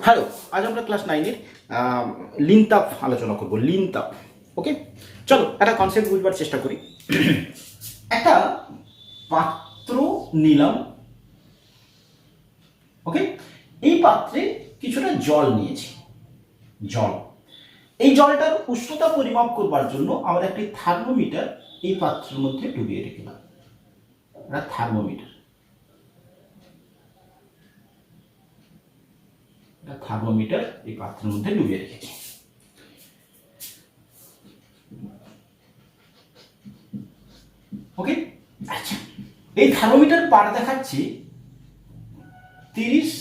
Hello, আজ আমরা class 9-এর Lin তাপ আলোচনা করব। লিন তাপ, ওকে। চলো একটা কনসেপ্ট বুঝবার চেষ্টা করি। একটা পাত্র নিলাম, ওকে। এই পাত্রে কিছুটা জল নিয়েছি। জল, এই জলটার উষ্ণতা পরিমাপ করবার জন্য আমরা একটি থার্মোমিটার এই পাত্রের মধ্যে ডুবিয়ে রেখেলাম। একটা থার্মোমিটার এই পাত্রের মধ্যে ডুবিয়ে রেখেছি। ওকে, আচ্ছা, এই থার্মোমিটার পার দেখাচ্ছি 30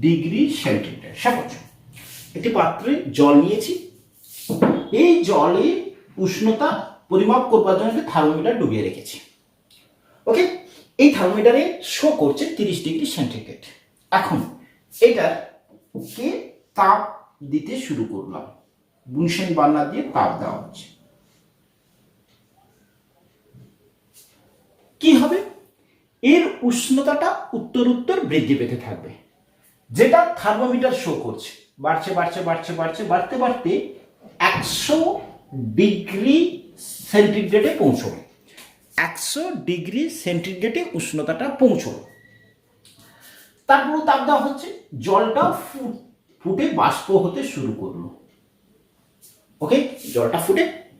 ডিগ্রি সেন্টিগ্রেড। সাপোজ একটি পাত্রে জল নিয়েছি, এই জলে উষ্ণতা পরিমাপ করবার জন্য একটি থার্মোমিটার ডুবিয়ে রেখেছি। ওকে, এই থার্মোমিটারে শো করছে 30 ডিগ্রি সেন্টিগ্রেড। এখন এটাকে তাপ দিতে শুরু করলাম, বুনসেন বার্নার দিয়ে তাপ দেওয়া হচ্ছে। কি হবে? এর উষ্ণতাটা উত্তর বৃদ্ধি পেতে থাকবে, যেটা থার্মোমিটার শো করছে। বাড়ছে বাড়ছে বাড়ছে বাড়ছে বাড়তে বাড়তে 100 ডিগ্রি সেন্টিগ্রেডে পৌঁছবে। 100 ডিগ্রি সেন্টিগ্রেডে উষ্ণতাটা পৌঁছলো। তারপর তাপ দেওয়া হচ্ছে, জলটা ফুটে বাষ্প হতে শুরু করলো। ওকে, জলটা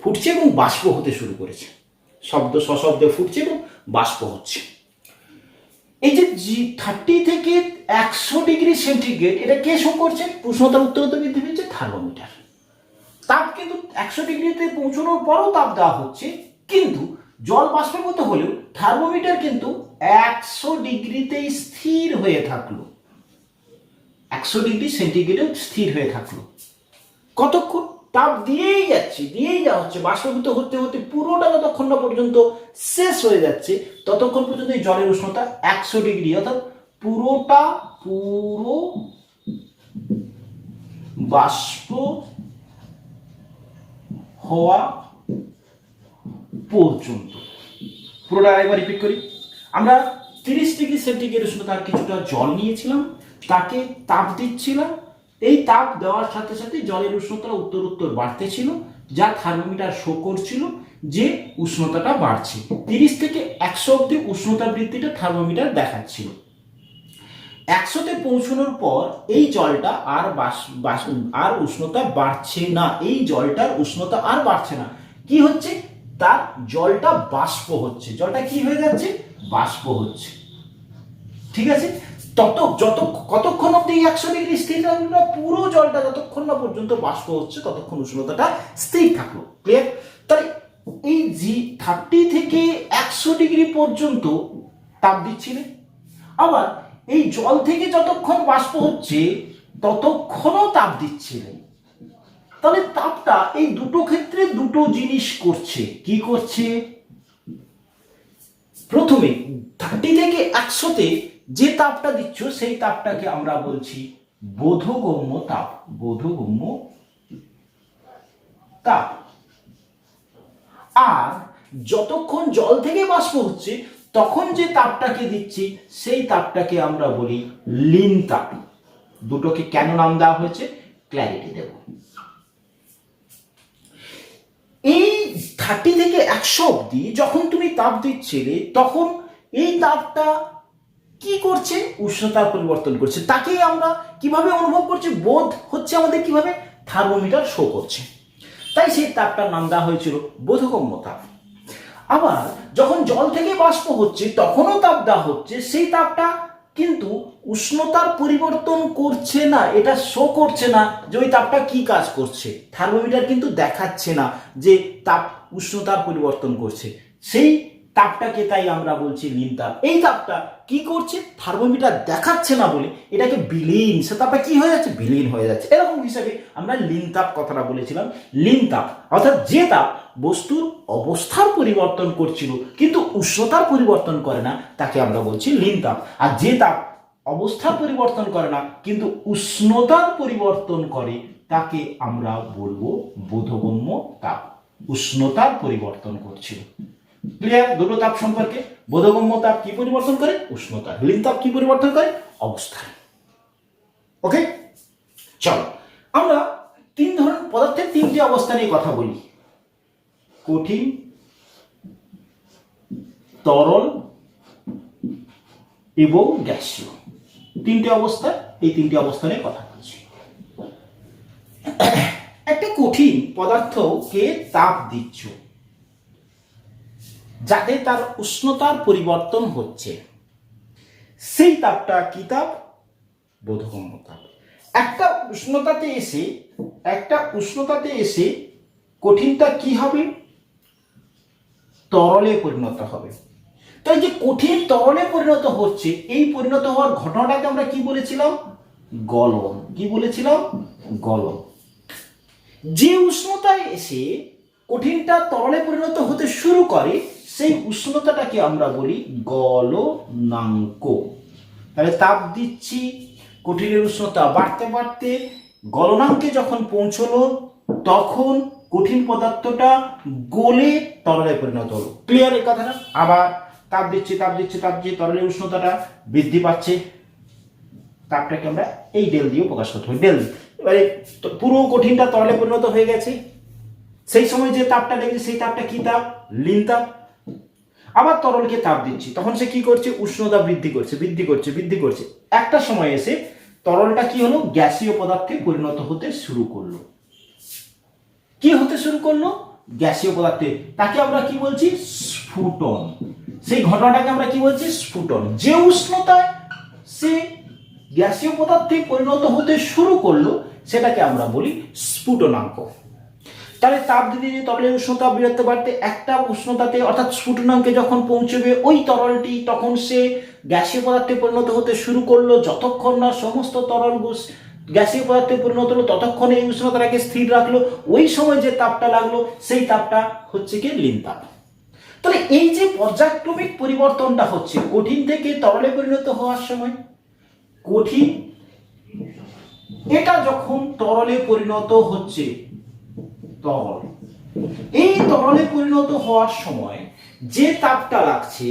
ফুটছে এবং বাষ্প হতে শুরু করেছে। শব্দ সশব্দে ফুটছে এবং বাষ্প হচ্ছে। এই যে 30 থেকে 100 ডিগ্রি সেন্টিগ্রেড, এটা কে শো করছে? উষ্ণতা উত্তর বৃদ্ধি পেয়েছে থার্মোমিটার। তাপ কিন্তু 100 ডিগ্রিতে পৌঁছানোর পরও তাপ দেওয়া হচ্ছে, কিন্তু জল বাষ্পীভূত হলেও থার্মোমিটার কিন্তু 100 ডিগ্রিতেই স্থির হয়ে থাকলো। 100 ডিগ্রি সেন্টিগ্রেডে স্থির হয়ে থাকলো। কতক্ষণ? তাপ দিয়েই যাওয়া হচ্ছে, বাষ্পীভূত হতে হতে পুরোটা যতক্ষণ না পর্যন্ত শেষ হয়ে যাচ্ছে, ততক্ষণ পর্যন্ত এই জলের উষ্ণতা 100 ডিগ্রি, অর্থাৎ পুরো বাষ্প হওয়া পর্যন্ত। পুরোটা আরেকবার রিপিট করি। আমরা 30 ডিগ্রি সেন্টিগ্রেড উষ্ণতার কিছুটা জল নিয়েছিলাম, তাকে তাপ দিচ্ছিলাম। এই তাপ দেওয়ার সাথে সাথে জলের উষ্ণতা উত্তর বাড়তে ছিল, যা থার্মোমিটার শো করছিল যে উষ্ণতাটা বাড়ছে। 30 থেকে 100 অব্দি উষ্ণতা বৃদ্ধিটা থার্মোমিটার দেখাচ্ছিল। 100-তে পৌঁছানোর পর এই জলটা আর উষ্ণতা বাড়ছে না। এই জলটার উষ্ণতা আর বাড়ছে না। কি হচ্ছে? তার জলটা বাষ্প হচ্ছে। জলটা কি হয়ে যাচ্ছে? বাষ্প হচ্ছে। ঠিক আছে, কতক্ষণ অব্দি 100 ডিগ্রি স্থির থাকলো? পুরো জলটা যতক্ষণ না পর্যন্ত বাষ্প হচ্ছে ততক্ষণ উষ্ণতাটা স্থির থাকলো। ক্লিয়ার? তাহলে এই 30 থেকে 100 ডিগ্রি পর্যন্ত তাপ দিচ্ছিলেন, আবার এই জল থেকে যতক্ষণ বাষ্প হচ্ছে ততক্ষণও তাপ দিচ্ছিলেন। তাহলে তাপটা এই দুটো ক্ষেত্রে দুটো জিনিস করছে। কি করছে? প্রথমে 30 থেকে 100-তে যে তাপটা দিচ্ছ সেই তাপটাকে আমরা বলছি বোধগম্য তাপ। বোধগম্য তাপ। আর যতক্ষণ জল থেকে বাষ্প হচ্ছে তখন যে তাপটাকে দিচ্ছি সেই তাপটাকে আমরা বলি লিন তাপ। দুটোকে কেন নাম দেওয়া হয়েছে ক্ল্যারিটি দেব। এই 30 থেকে 100 অব্দি যখন তুমি তাপ দিচ্ছিলে তখন এই তাপটা কি করছে? উষ্ণতার পরিবর্তন করছে। তাকেই আমরা কিভাবে অনুভব করছি? বোধ হচ্ছে আমাদের কিভাবে? থার্মোমিটার শো করছে। তাই সেই তাপটার নাম দেওয়া হয়েছিল বোধগম্য তাপ। আবার যখন জল থেকে বাষ্প হচ্ছে তখনও তাপ দেওয়া হচ্ছে, সেই তাপটা কিন্তু উষ্ণতার পরিবর্তন করছে না। এটা শো করছে না যে ওই তাপটা কি কাজ করছে। থার্মোমিটার কিন্তু দেখাচ্ছে না যে তাপ উষ্ণতার পরিবর্তন করছে। সেই তাপটাকে তাই আমরা বলছি লিন তাপ। এই তাপটা কি করছে? থার্মোমিটার দেখাচ্ছে না বলে এটাকে বিলীন, সে তাপটা কি হয়ে যাচ্ছে? বিলীন হয়ে যাচ্ছে। এরকম হিসাবে আমরা লিন তাপ কথাটা বলেছিলাম। লিন তাপ অর্থাৎ যে তাপ বস্তুর অবস্থার পরিবর্তন করছিল কিন্তু উষ্ণতার পরিবর্তন করে না, তাকে আমরা বলছি লিন তাপ। আর যে তাপ অবস্থার পরিবর্তন করে না কিন্তু উষ্ণতার পরিবর্তন করে, তাকে আমরা বলবো বোধগম্য তাপ। উষ্ণতার পরিবর্তন করছিল। ক্লিয়ার? দুটো তাপ সম্পর্কে। বোধগম্য তাপ কি পরিবর্তন করে? উষ্ণতা। লিন তাপ কি পরিবর্তন করে? অবস্থা। ওকে। চলো আমরা তিন ধরনের পদার্থের তিনটি অবস্থা নিয়ে কথা বলি, কঠিন, তরল এবং গ্যাসীয়। তিনটি অবস্থা, এই তিনটি অবস্থা নিয়ে কথা বলছি। একটা কঠিন পদার্থকে তাপ দিচ্ছ যাতে তার উষ্ণতার পরিবর্তন হচ্ছে, সেই তাপটা কি তাপ? বোধগম্য তাপ। একটা উষ্ণতাতে এসে কঠিনটা কি হবে? তরলে পরিণত হবে। তাই যে কঠিন তরলে পরিণত হচ্ছে, এই পরিণত হওয়ার ঘটনাটাকে আমরা কি বলেছিলাম? গলন। কি বলেছিলাম? গলন। যে উষ্ণতায় এসে কঠিনটা তরলে পরিণত হতে শুরু করে, সেই উষ্ণতাটাকে আমরা বলি গলনাঙ্ক। তাহলে তাপ দিচ্ছি, কঠিনের উষ্ণতা বাড়তে বাড়তে গলনাঙ্কে যখন পৌঁছলো, তখন কঠিন পদার্থটা গলে তরলে পরিণত হলো। ক্লিয়ার এই কথাটা? আবার তাপ দিচ্ছি, তরলের উষ্ণতাটা বৃদ্ধি পাচ্ছে, তাপটাকে আমরা এই ডেল দিয়ে প্রকাশ করতে হবে। ডেল, এবারে পুরো কঠিনটা তরলে পরিণত হয়ে গেছে, সেই সময় যে তাপটা লেগেছে সেই তাপটা কি তাপ? লিন তাপ। আবার তরলকে তাপ দিচ্ছি, তখন সে কি করছে? উষ্ণতা বৃদ্ধি করছে। একটা সময় এসে তরলটা কি হলো? গ্যাসীয় পদার্থে পরিণত হতে শুরু করলো। কি হতে শুরু করলো? গ্যাসীয় পদার্থে। তাকে আমরা কি বলছি? স্ফুটন। সেই ঘটনাটাকে আমরা কি বলছি? স্ফুটন। যে উষ্ণতায় সে গ্যাসীয় পদার্থে পরিণত হতে শুরু করলো, সেটাকে আমরা বলি স্ফুটনাঙ্ক। তাহলে তাপ দিতে দিতে তরলের উষ্ণতা বাড়তে বাড়তে একটা উষ্ণতাতে অর্থাৎ স্ফুটনাঙ্কে যখন পৌঁছবে ওই তরলটি, তখন সে গ্যাসীয় পদার্থে পরিণত হতে শুরু করলো। যতক্ষণ না সমস্ত তরল গ্যাসীয় পদার্থে পরিণত হলো, ততক্ষণ এই উষ্ণতাটাকে স্থির রাখলো। ওই সময় যে তাপটা লাগলো, সেই তাপটা হচ্ছে কি? লিন তাপ। তাহলে এই যে পর্যায়ক্রমিক পরিবর্তনটা হচ্ছে কঠিন থেকে তরলে পরিণত হওয়ার সময়, কঠিন এটা যখন তরলে পরিণত হচ্ছে, তরল, এই তরলে পরিণত হওয়ার সময় যে তাপটা লাগছে,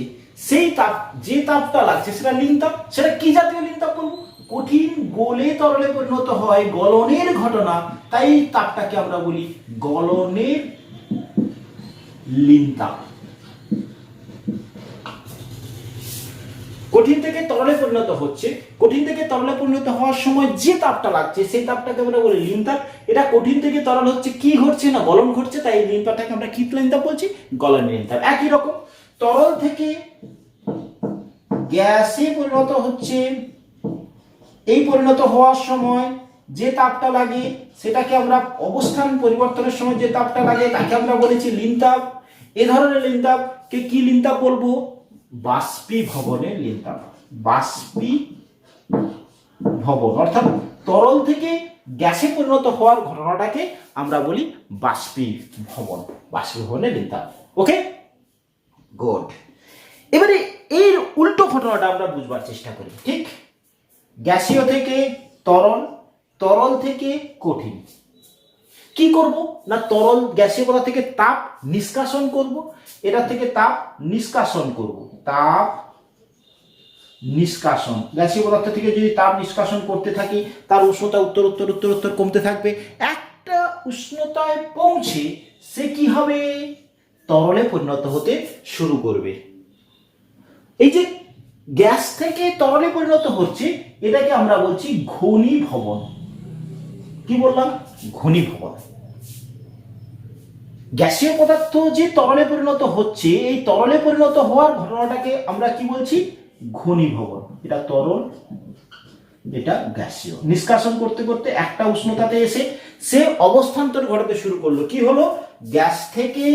সেই তাপ, যে তাপটা লাগছে সেটা লিন তাপ। সেটা কি জাতীয় লিন তাপ বলবো? কঠিন গলে তরলে পরিণত হয়, গলনের ঘটনা, তাই তাপটাকে আমরা বলি গলনের লিন তাপ। কঠিন থেকে তরলে পরিণত হচ্ছে, কঠিন থেকে তরলে পরিণত হওয়ার সময় যে তাপটা লাগছে সেই তাপটাকে আমরা বলি লিন তাপ। এটা কঠিন থেকে তরল হচ্ছে, কি ঘটছে? না গলন ঘটছে, তাই এই লিন তাপটাকে আমরা কি লিন তাপ বলছি? গলন লিন তাপ। একই রকম তরল থেকে গ্যাসে পরিণত হচ্ছে, এই পরিণত হওয়ার সময় যে তাপটা লাগে সেটাকে আমরা অবস্থান পরিবর্তনের সময় যে তাপটা লাগে তাকে আমরা বলেছি লিন তাপ। এ ধরনের লিন তাপকে কি লিন তাপ বলবো? বাষ্পীভবনের লিন তাপ। বাষ্পীভবন অর্থাৎ তরল থেকে গ্যাসে পরিণত হওয়ার ঘটনাটাকে আমরা বলি বাষ্পীভবনের লিন তাপ। ওকে, গুড। এবারে এর উল্টো ঘটনাটা আমরা বুঝবার চেষ্টা করি। ঠিক, গ্যাসীয় থেকে তরল, তরল থেকে কঠিন। কি করব না, তরল গ্যাসীয় পদার্থ থেকে তাপ নিষ্কাশন করব, এটা থেকে তাপ নিষ্কাশন করব। তাপ নিষ্কাশন, গ্যাসীয় পদার্থ থেকে যদি তাপ নিষ্কাশন করতে থাকি, তার উষ্ণতা উত্তর কমতে থাকবে। একটা উষ্ণতায় পৌঁছে সে কি হবে? তরলে পরিণত হতে শুরু করবে। এই যে গ্যাস থেকে তরলে পরিণত হচ্ছে, এটাকে আমরা বলছি ঘনীভবন। কি বললাম? ঘনীভবন। গ্যাসীয় পদার্থ যে তরলে পরিণত হচ্ছে, এই তরলে পরিণত হওয়ার ঘটনাটাকে আমরা কি বলছি? ঘনীভবন। এটা তরল, এটা গ্যাসীয়। নিষ্কাশন করতে করতে একটা উষ্ণতাতে এসে সে অবস্থান্তর ঘটাতে শুরু করলো। কি হলো? গ্যাস থেকে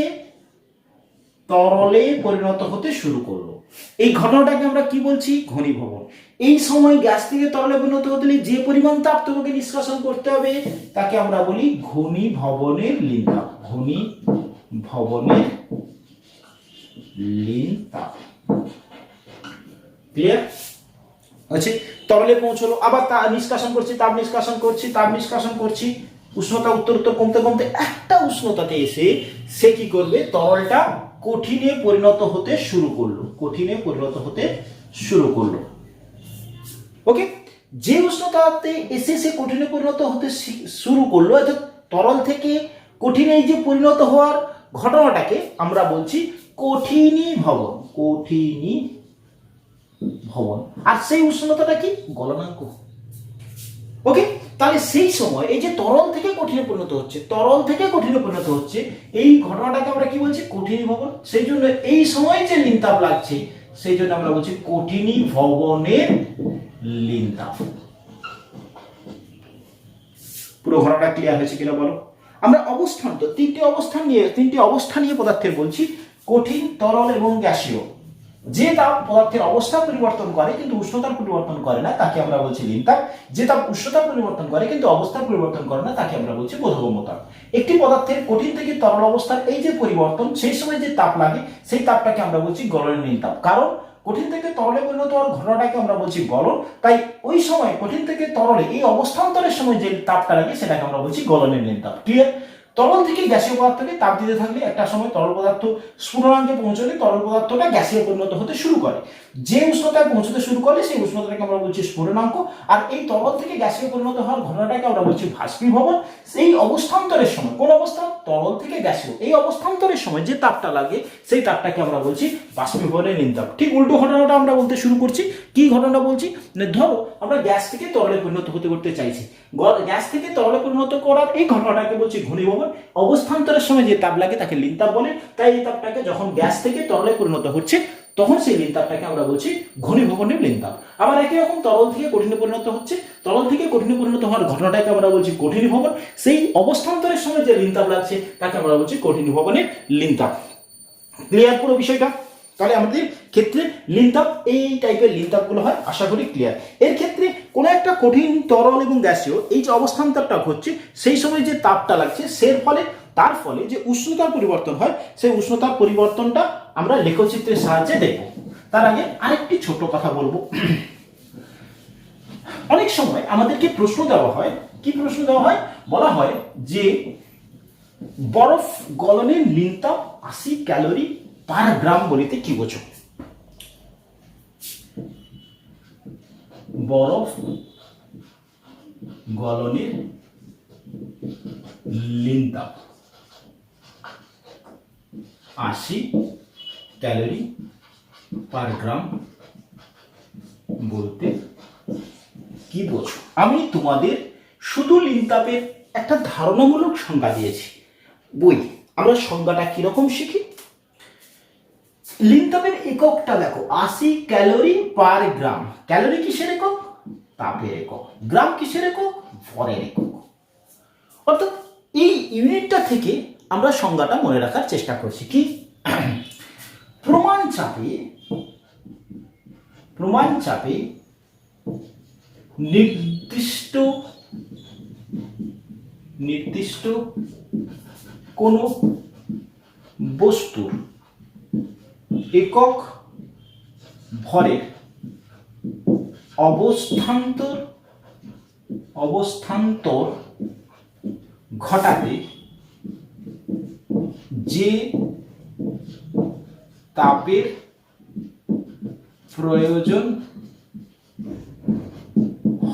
তরলে পরিণত হতে শুরু করলো। এই ঘটনাটাকে আমরা কি বলছি? ঘনীভবন। এই সময় গ্যাস থেকে তরলে পরিণত হতে হলে যে পরিমাণ তাপ তোমাকে নিষ্কাশন করতে হবে তাকে আমরা বলি ঘনীভবনের লিন তাপ। ঘনীভবনের লিন তাপ। ক্লিয়ার আছে? তরলে পৌঁছলো, আবার নিষ্কাশন করছি, তাপ নিষ্কাশন করছি, উষ্ণতা উত্তর কমতে কমতে একটা উষ্ণতাতে এসে সে কি করবে? তরলটা কঠিনে পরিণত হতে শুরু করলো। ওকে, যে উষ্ণতাতে এসে সে কঠিনে পরিণত হতে শুরু করলো, অর্থাৎ তরল থেকে কঠিনে এই যে পরিণত হওয়ার ঘটনাটাকে আমরা বলছি কঠিনীভবন। কঠিনীভবন। আর সেই উষ্ণতাটা কি? গলনাঙ্ক। ওকে, তাহলে সেই সময় এই যে তরল থেকে কঠিনে পরিণত হচ্ছে, তরল থেকে কঠিনে পরিণত হচ্ছে, এই ঘটনাটাকে আমরা কি বলছি? কঠিনীভবন। সেই জন্য এই সময় যে লিনতাপ লাগছে সেই জন্য আমরা বলছি কঠিনীভবনের লিনতাপ। পুরো ঘটনাটা ক্লিয়ার হয়েছে কিনা বলো? আমরা অবস্থান, তো তিনটি অবস্থা নিয়ে পদার্থের বলছি, কঠিন, তরল এবং গ্যাসীয়। যে তাপ পদার্থের অবস্থা পরিবর্তন করে কিন্তু উষ্ণতার পরিবর্তন করে না তাকে আমরা বলছি লিনতাপ। যে তাপ উষ্ণতা পরিবর্তন করে কিন্তু অবস্থার পরিবর্তন করে না তাকে আমরা বলছি বোধগম্য তাপ। একটি পদার্থের কঠিন থেকে তরল অবস্থার এই যে পরিবর্তন, সেই সময় যে তাপ লাগে সেই তাপটাকে আমরা বলছি গলনের লিনতাপ। কারণ কঠিন থেকে তরলে পরিণত হওয়ার ঘটনাটাকে আমরা বলছি গলন, তাই ওই সময় কঠিন থেকে তরলে এই অবস্থান্তরের সময় যে তাপটা লাগে সেটাকে আমরা বলছি গলনের লিনতাপ। ক্লিয়ার? তরল থেকে গ্যাসীয় পদার্থকে তাপ দিতে থাকলে একটা সময় তরল পদার্থ স্ফুটনাঙ্কে পৌঁছলে তরল পদার্থটা গ্যাসীয় পরিণত হতে শুরু করে। যে উষ্ণতায় পৌঁছতে শুরু করলে সেই উষ্ণতাটাকে আমরা বলছি স্ফুটনাঙ্ক। আর এই তরল থেকে গ্যাসীয় পরিণত হওয়ার ঘটনাটাকে আমরা বলছি বাষ্পীভবন। সেই অবস্থান্তরের সময়, কোন অবস্থান? তরল থেকে গ্যাসীয়, এই অবস্থান্তরের সময় যে তাপটা লাগে সেই তাপটাকে আমরা বলছি বাষ্পীভবনের লিনতাপ। ঠিক উল্টো ঘটনাটা আমরা বলতে শুরু করছি। কি ঘটনা বলছি? ধরো আমরা গ্যাস থেকে তরলে পরিণত করতে চাইছি, গ্যাস থেকে তরলে পরিণত করার এই ঘটনাটাকে বলছি ঘনীভবন। অবস্থান্তরের সময় যে তাপ লাগে তাকে লিনতাপ বলে। তাই এই তাপটাকে যখন গ্যাস থেকে তরলে পরিণত হচ্ছে তখন সেই লিনতাপটাকে আমরা বলছি ঘনীভবনের লিনতাপ। আবার একই রকম তরল থেকে কঠিনে পরিণত হচ্ছে, তরল থেকে কঠিনে পরিণত হওয়ার ঘটনাটাকে আমরা বলছি কঠিনীভবন। সেই অবস্থান্তরের সময় যে লিনতাপ লাগছে তাকে আমরা বলছি কঠিনীভবনের লিনতাপ। ক্লিয়ার পুরো বিষয়টা? তাহলে আমাদের ক্ষেত্রে লিনতাপ এই টাইপের লিনতাপগুলো হয়, আশা করি ক্লিয়ার। এর ক্ষেত্রে কোনো একটা কঠিন, তরল এবং গ্যাসীয় এই যে অবস্থান্তরটা হচ্ছে সেই সময় যে তাপটা লাগছে তার ফলে যে উষ্ণতার পরিবর্তন হয় সেই উষ্ণতার পরিবর্তনটা আমরা লেখচিত্রের সাহায্যে দেখব। তার আগে আরেকটি ছোট কথা বলবো। অনেক সময় আমাদেরকে প্রশ্ন দেওয়া হয়, কি প্রশ্ন দেওয়া হয়? বলা হয় যে বরফ গলনের লিনতাপ 80 ক্যালোরি পার গ্রাম বলিতে কি বোঝো? বরফ গলনের লিনতাপ 80 ক্যালোরি পার গ্রাম বলতে কি বোঝো? আমি তোমাদের শুধু লিনতাপের একটা ধারণামূলক সংজ্ঞা দিয়েছি। আমরা সংজ্ঞাটা কিরকম শিখি? লিনতাপের এককটা দেখো, 80 ক্যালোরি পার গ্রাম। ক্যালোরি কিসের একক? তাপের একক। গ্রাম কিসের একক? ভরের একক। অর্থাৎ এই ইউনিটটা থেকে আমরা সংজ্ঞাটা মনে রাখার চেষ্টা করছি। কি? প্রমাণ চাপে নির্দিষ্ট কোন বস্তুর একক ভরের অবস্থান্তর ঘটাতে যে তাপের প্রয়োজন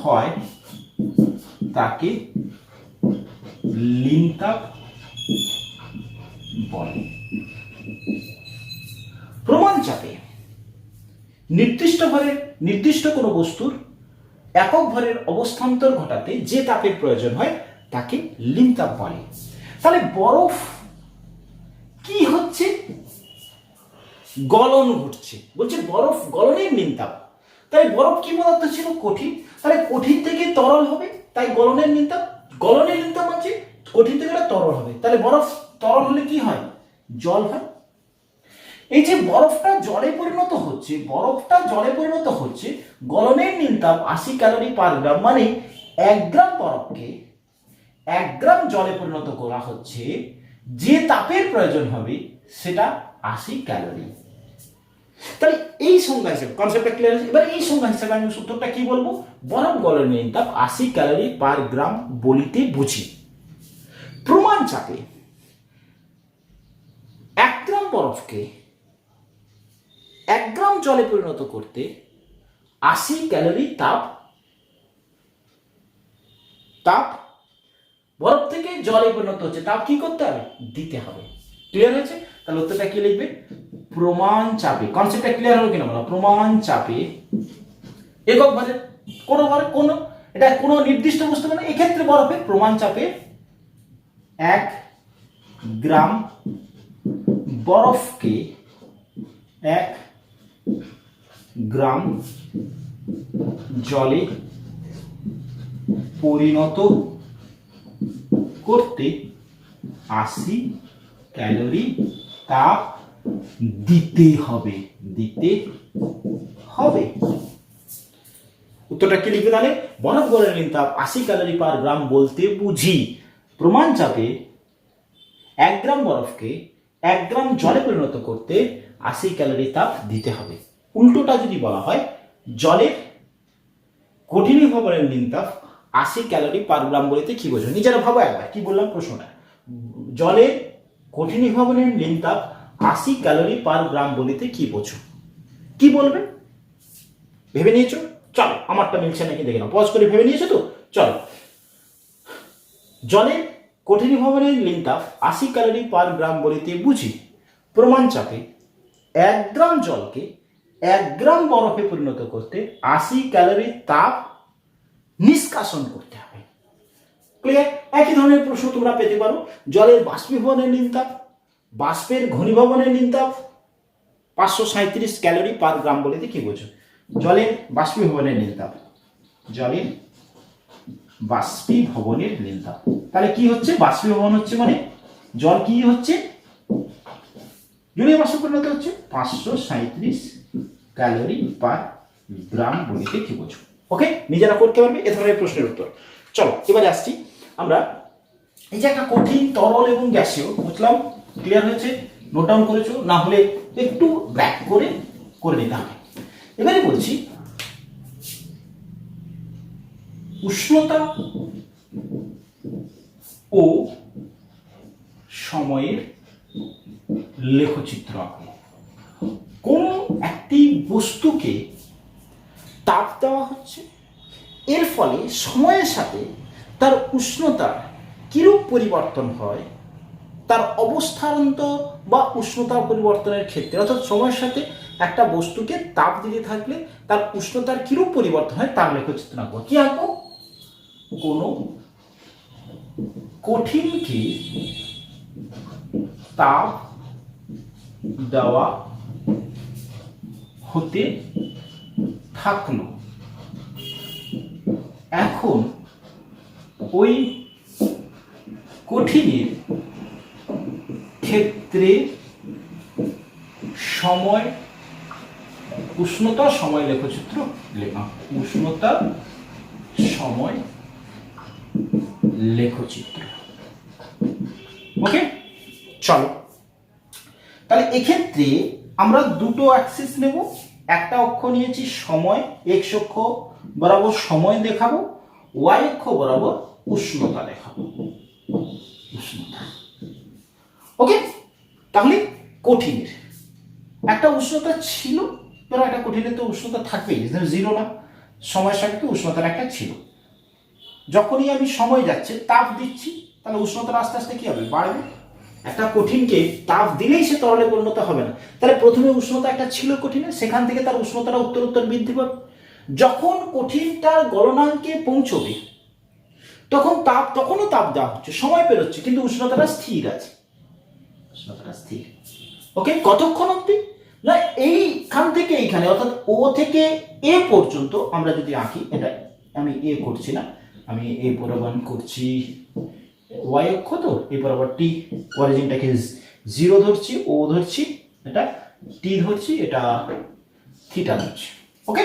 হয় তাকে লিনতাপ বলে। প্রমাণ চাপে নির্দিষ্ট কোনো বস্তুর একক ভরের অবস্থান্তর ঘটাতে যে তাপের প্রয়োজন হয় তাকে লিনতাপ বলে। তাহলে বরফ কি হচ্ছে? গলন ঘটছে। বলছে বরফ গলনের লিনতাপ। তাই বরফ কি পদার্থ ছিল? কঠিন। তাহলে কঠিন থেকে তরল হবে, তাই গলনের লিনতাপ। গলনের লিনতাপ হচ্ছে কঠিন থেকে তরল হবে। তাহলে বরফ তরল হলে কি হয়? জল হয়। এই যে বরফটা জলে পরিণত হচ্ছে, গলনের লিনতাপ 80 ক্যালোরি পার গ্রাম, মানে 1 গ্রাম বরফকে 1 গ্রাম জলে পরিণত করা হচ্ছে, যে তাপের প্রয়োজন হবে সেটা 80 ক্যালোরি। তাহলে এই সংজ্ঞা হিসেবে কনসেপ্টটা ক্লিয়ার আছে। এবার এই সংজ্ঞা হিসেবে আমি সূত্রটা কি বলবো? বরফ গলনের লিনতাপ 80 ক্যালোরি পার গ্রাম বলিতে বুঝি প্রমাণ চাপে 1 গ্রাম বরফকে 1 গ্রাম জলে পরিণত করতে 80 ক্যালোরি তাপ তাপ বরফ থেকে জলে পরিণত হচ্ছে, তাপ কি করতে হবে? দিতে হবে। ক্লিয়ার হয়েছে? তাহলে উত্তরটা কি লিখবে? প্রমাণ চাপে। কনসেপ্টটা ক্লিয়ার হলো কিনা বলো? প্রমাণ চাপে একক ভারে কোনো এটা কোনো নির্দিষ্ট বস্তু মানে এক্ষেত্রে বরফে প্রমাণ চাপে 1 গ্রাম বরফকে 1 গ্রাম জলে পরিণত করতে 80 ক্যালোরি তাপ দিতে হবে। উত্তরটা কি লিখবে তাহলে? বরফ গলনের তাপ 80 ক্যালোরি পার গ্রাম বলতে বুঝি প্রমাণ চাপে 1 গ্রাম বরফকে 1 গ্রাম জলে পরিণত করতে 80 ক্যালোরি তাপ দিতে হবে। উল্টোটা যদি বলা হয়, জলের কঠিনীভবনের তাপ 80 ক্যালোরি পার গ্রাম বলতে কি বোঝো? নিজেরা ভাবো একবার, কি বললাম প্রশ্নটা? জলের কঠিনীভবনের তাপ 80 ক্যালোরি পার গ্রাম বলিতে কি বোঝো? কি বলবে? ভেবে নিয়েছো? চলো, আমারটা মিলছে নাকি দেখে নাও। পজ করে ভেবে নিয়েছো তো? চলো। জলের কঠিনীভবনের তাপ 80 ক্যালোরি পার গ্রাম বলিতে বুঝি প্রমাণ চাপে 1 গ্রাম জলকে 1 গ্রাম বরফে পরিণত করতে 80 ক্যালোরি তাপ নিষ্কাশন করতে হবে। ক্লিয়ার? একই ধরনের প্রশ্ন তোমরা পেতে পারো। জলের বাষ্পীভবনের তাপ, বাষ্পের ঘনীভবনের তাপ 537 ক্যালোরি পার গ্রাম বলিতে কি বোঝো? জলের বাষ্পীভবনের তাপ, জলের বাষ্পীভবনের তাপ। তাহলে কি হচ্ছে? বাষ্পীভবন হচ্ছে মানে জল কি হচ্ছে? জলীয় বাষ্পে পরিণত হচ্ছে। 537 ক্যালোরি পার গ্রাম বলিতে কি বোঝো? ওকে, নিজেরা করতে পারবে এ ধরনের প্রশ্নের উত্তর। চলো এবারে আসছি আমরা। এই যে একটা কঠিন, তরল এবং গ্যাসীয়, বুঝলাম? ক্লিয়ার হয়েছে? নোট ডাউন করেছো? না হলে একটু ব্যাক করে নিতে হবে। এবারে বলছি উষ্ণতা ও সময়ের লেখচিত্র আঁকো। কোন একটি বস্তুকে তাপ দেওয়া হচ্ছে, এর ফলে সময়ের সাথে তার উষ্ণতার কিরূপ পরিবর্তন হয়, তার অবস্থান্তর বা উষ্ণতার পরিবর্তনের ক্ষেত্রে, অর্থাৎ সময়ের সাথে একটা বস্তুকে তাপ দিতে থাকলে তার উষ্ণতার কিরূপ পরিবর্তন হয় তার লেখচিত্র আঁকবো। কি আঁকবো? কোনো কঠিনকে তাপ দেওয়া হতে থাকলো, এখন ওই কঠিনের ক্ষেত্রে সময়, উষ্ণতা সময় লেখচিত্র লেখা। উষ্ণতা সময় লেখচিত্র। ওকে, চলো তাহলে এক্ষেত্রে আমরা দুটো অ্যাক্সিস নেব। একটা অক্ষ নিয়েছি সময়, এক্স অক্ষ বরাবর সময় দেখাবো, ওয়াই অক্ষ বরাবর উষ্ণতা দেখাবো। উষ্ণতা। ওকে, তাহলে কঠিনের একটা উষ্ণতা ছিল, ধরো একটা কঠিনের তো উষ্ণতা থাকবেই, জিরো না, সময়ের সাপেক্ষে উষ্ণতার একটা ছিল। যখনই আমি সময় যাচ্ছে তাপ দিচ্ছি, তাহলে উষ্ণতা আস্তে আস্তে কি হবে? বাড়বে। একটা কঠিনকে তাপ দিলেই সে তরলে পরিণত হবে না। তাহলে প্রথমে উষ্ণতা একটা ছিল কঠিনে, সেখান থেকে তার উষ্ণতাটা উত্তর বৃদ্ধি পাবে। যখন কঠিনটার গলনাঙ্কে পৌঁছবে তখনও তাপ দেওয়া হচ্ছে, সময় পেরোচ্ছে, কিন্তু উষ্ণতাটা স্থির আছে। উষ্ণতাটা স্থির। ওকে, কতক্ষণ অবধি? না, এইখান থেকে এইখানে, অর্থাৎ ও থেকে এ পর্যন্ত আমরা যদি আঁকি, এটা আমি এ করছি না, আমি এ বরাবর করছি ওয়াই অক্ষ, তো এই বরাবর টি, অরিজিনটাকে 0 ধরছি, ও ধরছি, এটা টি ধরছি, এটা থিটা ধরছি। ওকে,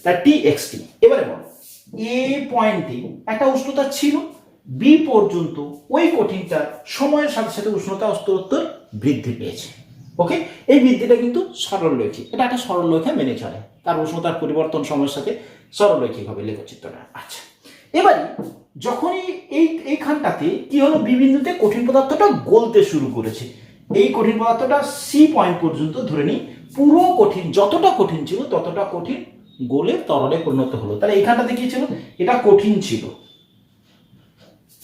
তা টি এক্স টি। এবারে বলো, এ পয়েন্টে একটা উষ্ণতা ছিল, বি পর্যন্ত ওই কঠিনটার সময়ের সাথে সাথে উষ্ণতা উত্তর বৃদ্ধি পেয়েছে। ওকে, এই বৃদ্ধিটা কিন্তু সরলরৈখিক, এটা একটা সরলরেখা মেনে চলে, তার উষ্ণতার পরিবর্তন সময়ের সাথে সরলরৈখিক হবে লেখচিত্রটা। আচ্ছা, এবারে যখনই এইখানটাতে কি হলো, বি বিন্দুতে কঠিন পদার্থটা গলতে শুরু করেছে। এই কঠিন পদার্থটা সি পয়েন্ট পর্যন্ত ধরে নিই, পুরো কঠিন, যতটা কঠিন ছিল ততটা কঠিন গলে তরলে পরিণত হলো। তাহলে এইখানটাতে কি ছিল? এটা কঠিন ছিল,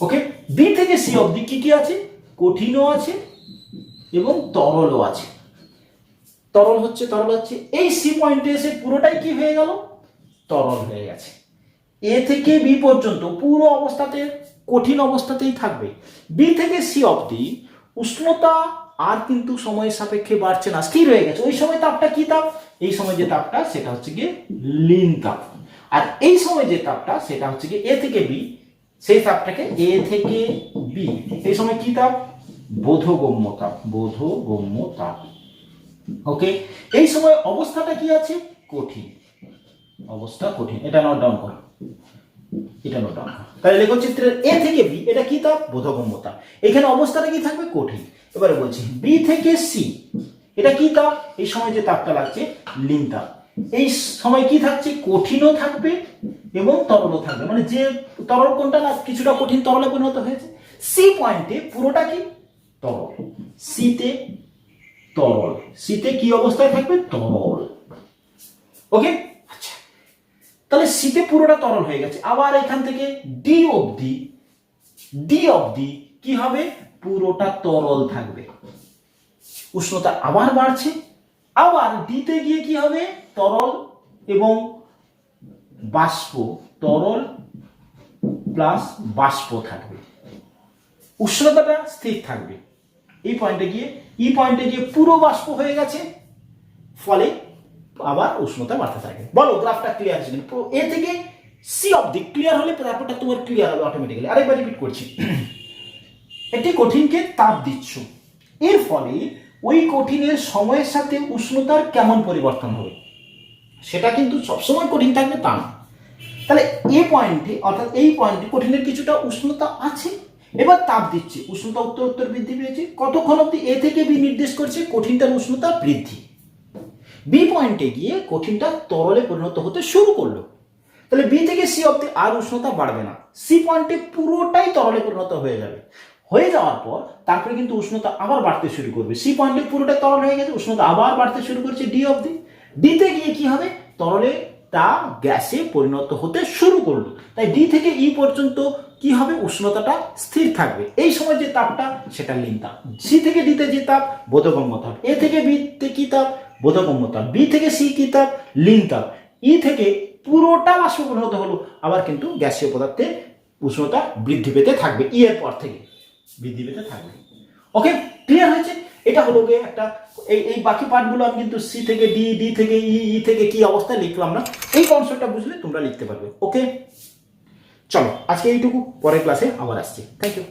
ওকে, বি থেকে সি অবধি কি কি আছে? কঠিনও আছে এবং তরলও আছে। তরল হচ্ছে এই সি পয়েন্টে এসে পুরোটাই কি হয়ে গেল? তরল হয়ে গেছে। এ থেকে বি পর্যন্ত পুরো অবস্থাতে কঠিন অবস্থাতেই থাকবে। বি থেকে সি অবধি উষ্ণতা আর কিন্তু সময়ের সাপেক্ষে বাড়ছে না, স্থির হয়ে গেছে। ওই সময় তাপটা কি তাপ? এই সময় যে তাপটা সেটা হচ্ছে গিয়ে লীন তাপ। আর এই সময় যে তাপটা সেটা হচ্ছে গিয়ে এ থেকে বি, সেই তাপটাকে এ থেকে বি, এই সময় কি তাপ? বোধগম্য তাপ, বোধগম্য তাপ। ওকে, এই সময় অবস্থাটা কি আছে? কঠিন অবস্থা, কঠিন। এটা নোট ডাউন করো, এটা নোট ডাউন করো। তাহলে লেখচিত্রের এ থেকে বি এটা কি তাপ? বোধগম্য তাপ। এখানে অবস্থাটা কি থাকবে? কঠিন। এবারে বলছি বি থেকে সি এটা কি তাপ? এই সময় যে তাপটা লাগছে লীন তাপ। এই সময় কি থাকছে? কঠিনও থাকবে এবং তরলও থাকবে। মানে যে তরল কোনটা না কিছুটা কঠিন তরলে পরিণত হয়েছে। সি পয়েন্টে পুরোটা কি? তরল। সিতে তরল, সিতে কি অবস্থায় থাকবে? তরল। ওকে, আচ্ছা, তাহলে সিতে পুরোটা তরল হয়ে গেছে। আবার এখান থেকে ডি অবধি কি হবে? পুরোটা তরল থাকবে। উষ্ণতা আবার বাড়ছে, আবার ডিতে গিয়ে কি হবে? তরল এবং বাষ্প, তরল প্লাস বাষ্প থাকবে। উষ্ণতাটা স্থির থাকবে। এই পয়েন্টে গিয়ে পুরো বাষ্প হয়ে গেছে, ফলে আবার উষ্ণতা বাড়তে থাকে। বলো গ্রাফটা ক্লিয়ার আছে? এ থেকে সি অবধি ক্লিয়ার হলে তারপরটা তোমার ক্লিয়ার হবে অটোমেটিক্যালি। আরেকবার রিপিট করছি, একটি কঠিনকে তাপ দিচ্ছ, এর ফলে ওই কঠিনের সময়ের সাথে উষ্ণতার কেমন পরিবর্তন হবে? সেটা কিন্তু সবসময় কঠিন থাকবে তা না। তাহলে এ পয়েন্টে অর্থাৎ এই পয়েন্টে কঠিনের কিছুটা উষ্ণতা আছে, এবার তাপ দিচ্ছে, উষ্ণতা উত্তর বৃদ্ধি পেয়েছে। কতক্ষণ অবধি? এ থেকে বি নির্দেশ করছে কঠিনটার উষ্ণতা বৃদ্ধি। বি পয়েন্টে গিয়ে কঠিনটা তরলে পরিণত হতে শুরু করলো, তাহলে বি থেকে সি অবধি আর উষ্ণতা বাড়বে না। সি পয়েন্টে পুরোটাই তরলে পরিণত হয়ে যাবে। হয়ে যাওয়ার পর তারপরে কিন্তু উষ্ণতা আবার বাড়তে শুরু করবে। সি পয়েন্টে পুরোটা তরল হয়ে গেছে, উষ্ণতা আবার বাড়তে শুরু করছে ডি অবধি। ডিতে গিয়ে কি হবে? তরলে তা গ্যাসে পরিণত হতে শুরু করলো। তাই ডি থেকে ই পর্যন্ত কি হবে? উষ্ণতাটা স্থির থাকবে। এই সময় যে তাপটা সেটা লীন তাপ। সি থেকে ডিতে যে তাপ বোধগম্য তাপ, এ থেকে বিতে কি তাপ? বোধগম্য তাপ। বি থেকে সি কি তাপ? লীন তাপ। ই থেকে পুরোটা বাষ্প পরিণত হলো, আবার কিন্তু গ্যাসীয় পদার্থে উষ্ণতা বৃদ্ধি পেতে থাকবে, ই এর পর থেকে বৃদ্ধি পেতে থাকবে। ওকে, ক্লিয়ার হয়েছে? এটা হলো গিয়ে একটা এই বাকি পার্টগুলো আমি কিন্তু সি থেকে ডি, ডি থেকে ই থেকে কি অবস্থায় লিখলাম না, এই কনসেপ্টটা বুঝলে তোমরা লিখতে পারবে। ওকে, চলো আজকে এইটুকু, পরের ক্লাসে আবার আসছি। Thank you.